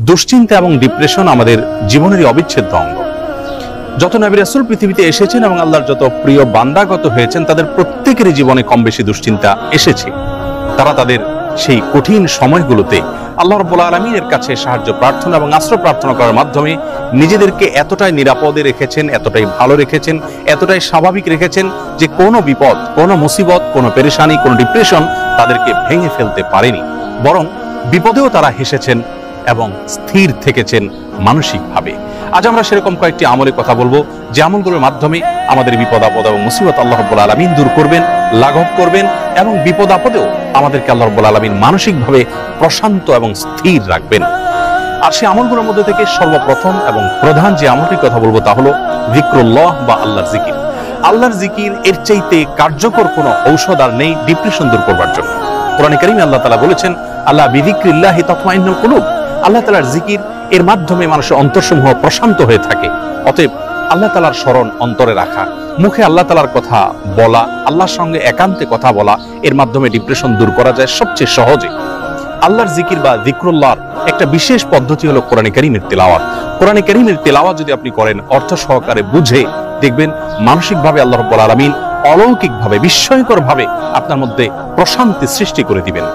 দুশ্চিন্তা এবং ডিপ্রেশন আমাদের জীবনেরই অবিচ্ছেদ্য অঙ্গ। যত নবী রাসূল পৃথিবীতে এসেছেন এবং আল্লাহর যত প্রিয় বান্দাগত হয়েছেন, তাদের প্রত্যেকেরই জীবনে কম বেশি দুশ্চিন্তা এসেছে। তারা তাদের সেই কঠিন সময়গুলোতে আল্লাহ রাব্বুল আলামিনের কাছে সাহায্য প্রার্থনা এবং আশ্রয় প্রার্থনা করার মাধ্যমে নিজেদেরকে এতটাই নিরাপদে রেখেছেন, এতটাই ভালো রেখেছেন, এতটাই স্বাভাবিক রেখেছেন যে কোনো বিপদ, কোনো মুসিবত, কোনো পেরেশানি, কোনো ডিপ্রেশন তাদেরকে ভেঙে ফেলতে পারেনি। বরং বিপদেও তারা হেসেছেন এবং স্থির থেকেছেন মানসিকভাবে। আজ আমরা সেরকম কয়েকটি আমলের কথা বলবো, যে আমলগুলোর মাধ্যমে আমাদের বিপদ আপদ এবং মুসিবত আল্লাহ রাব্বুল আলামিন দূর করবেন, লাঘব করবেন এবং বিপদ আপদেও আমাদেরকে আল্লাহ রাব্বুল আলামিন মানসিকভাবে প্রশান্ত এবং স্থির রাখবেন। আর সেই আমলগুলোর মধ্যে থেকে সর্বপ্রথম এবং প্রধান যে আমলটির কথা বলবো তা হলো যিকরুল্লাহ বা আল্লাহর জিকির। আল্লাহর জিকির এর চাইতে কার্যকর কোনো ঔষধ আর নেই ডিপ্রেশন দূর করবার জন্য। কোরআনে কারীমে আল্লাহ তাআলা বলেছেন, আল্লাহ বিযিকরিল্লাহি তাতমাইন্নুল কুলুব। আল্লাহ তাআলার জিকির এর মাধ্যমে মানুষের অন্তরসমূহ প্রশান্ত হয়ে থাকে। অতএব আল্লাহ তাআলার স্মরণ অন্তরে রাখা, মুখে আল্লাহ তাআলার কথা বলা, আল্লাহর সঙ্গে একান্তে কথা বলা, এর মাধ্যমে ডিপ্রেশন দূর করা যায় সবচেয়ে সহজে। আল্লাহর জিকির বা যিকরুল্লাহর একটা বিশেষ পদ্ধতি হলো কোরআনে কারীমের তিলাওয়াত। কোরআনে কারীমের তিলাওয়াত যদি আপনি করেন অর্থ সহকারে বুঝে, দেখবেন মানসিকভাবে আল্লাহ রাব্বুল আলামিন অলৌকিকভাবে, বিস্ময়করভাবে আপনার মধ্যে প্রশান্তি সৃষ্টি করে দিবেন।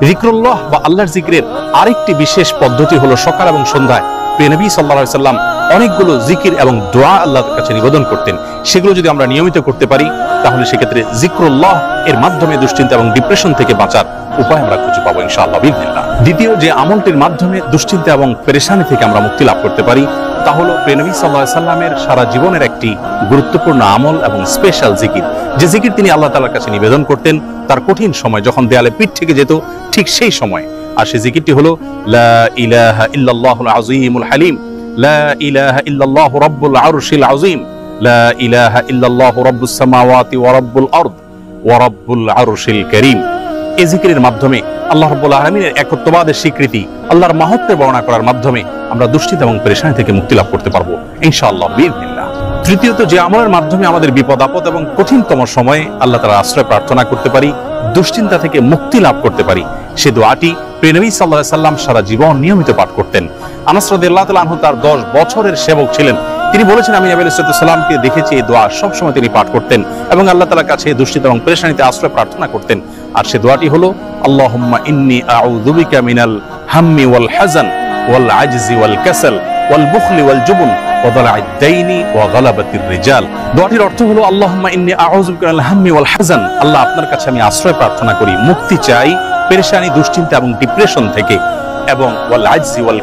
যিকরুল্লাহ বা আল্লাহর জিকিরের আরেকটি বিশেষ পদ্ধতি হলো সকাল এবং সন্ধ্যায় প্রিয় নবী সাল্লাল্লাহু আলাইহি সাল্লাম অনেকগুলো জিকির এবং দোয়া আল্লাহর কাছে নিবেদন করতেন। সেগুলো যদি আমরা নিয়মিত করতে পারি তাহলে সেক্ষেত্রে যিকরুল্লাহ এর মাধ্যমে দুশ্চিন্তা এবং ডিপ্রেশন থেকে বাঁচার উপায় আমরা খুঁজে পাবো ইনশাআল্লাহ বিইজনিল্লাহ। দ্বিতীয় যে আমলটির মাধ্যমে দুশ্চিন্তা এবং পেরেশানি থেকে আমরা মুক্তি লাভ করতে পারি তা হলো প্রিয় নবী সাল্লাল্লাহু আলাইহি সাল্লামের সারা জীবনের একটি গুরুত্বপূর্ণ আমল এবং স্পেশাল জিকির, যে জিকির তিনি আল্লাহ তাআলার কাছে নিবেদন করতেন তার কঠিন সময়, যখন দেয়ালে পিঠ থেকে যেত ঠিক সেই সময়। আর সেই জিকিরটি হলো লা ইলাহা ইল্লাল্লাহুল আযীমুল হালিম, লা ইলাহা ইল্লাল্লাহু রাব্বুল আরশিল আযীম, লা ইলাহা ইল্লাল্লাহু রাব্বুস সামাওয়াতি ওয়া রাব্বুল আরদ ওয়া রাব্বুল আরশিল কারীম। এই জিকিরের মাধ্যমে আল্লাহ রাব্বুল আলামিনের একত্ববাদের স্বীকৃতি, আল্লাহর মাহাত্ম্যের বর্ণনা করার মাধ্যমে আমরা দুশ্চিন্তা এবং পেরেশানি থেকে মুক্তি লাভ করতে পারবো ইনশাআল্লাহ বিইজনিল্লাহ। তৃতীয়ত যে আমলের মাধ্যমে আমাদের বিপদ আপদ এবং কঠিনতম সময়ে আল্লাহ তাআলার আশ্রয় প্রার্থনা করতে পারি, দুশ্চিন্তা থেকে মুক্তি লাভ করতে পারি, সে দোয়াটি প্রিয় নবী সাল্লাল্লাহু আলাইহি সাল্লাম সারা জীবন নিয়মিত পাঠ করতেন। আনাস রাদিয়াল্লাহু তাআলা আনহু তার 10 বছরের সেবক ছিলেন। তিনি বলেছেন, আমি নবী আলাইহিস সালামকে দেখেছি এই দোয়া সবসময় তিনি পাঠ করতেন এবং আল্লাহ তাআলার কাছে দুশ্চিন্তা এবং পেরেশানিতে আশ্রয় প্রার্থনা করতেন। আর সে দোয়াটি হলো আল্লাহুম্মা ইন্নী আউযু বিকা মিনাল হাম্মি ওয়াল হাযান ওয়াল আজজি ওয়াল কাসাল ওয়াল বুখলি ওয়াল জুবন ওয়া দালা'আদ দাইনি ওয়া গালাবাতির রিজাল। দোয়াটির অর্থ হলো আল্লাহুম্মা ইন্নী আউযু বিকা মিনাল হাম্মি ওয়াল হাযান, আল্লাহ আপনার কাছে আমি আশ্রয় প্রার্থনা করি, মুক্তি চাই পেরেশানি, দুশ্চিন্তা এবং ডিপ্রেশন থেকে, এবং ওয়াল আজজি ওয়াল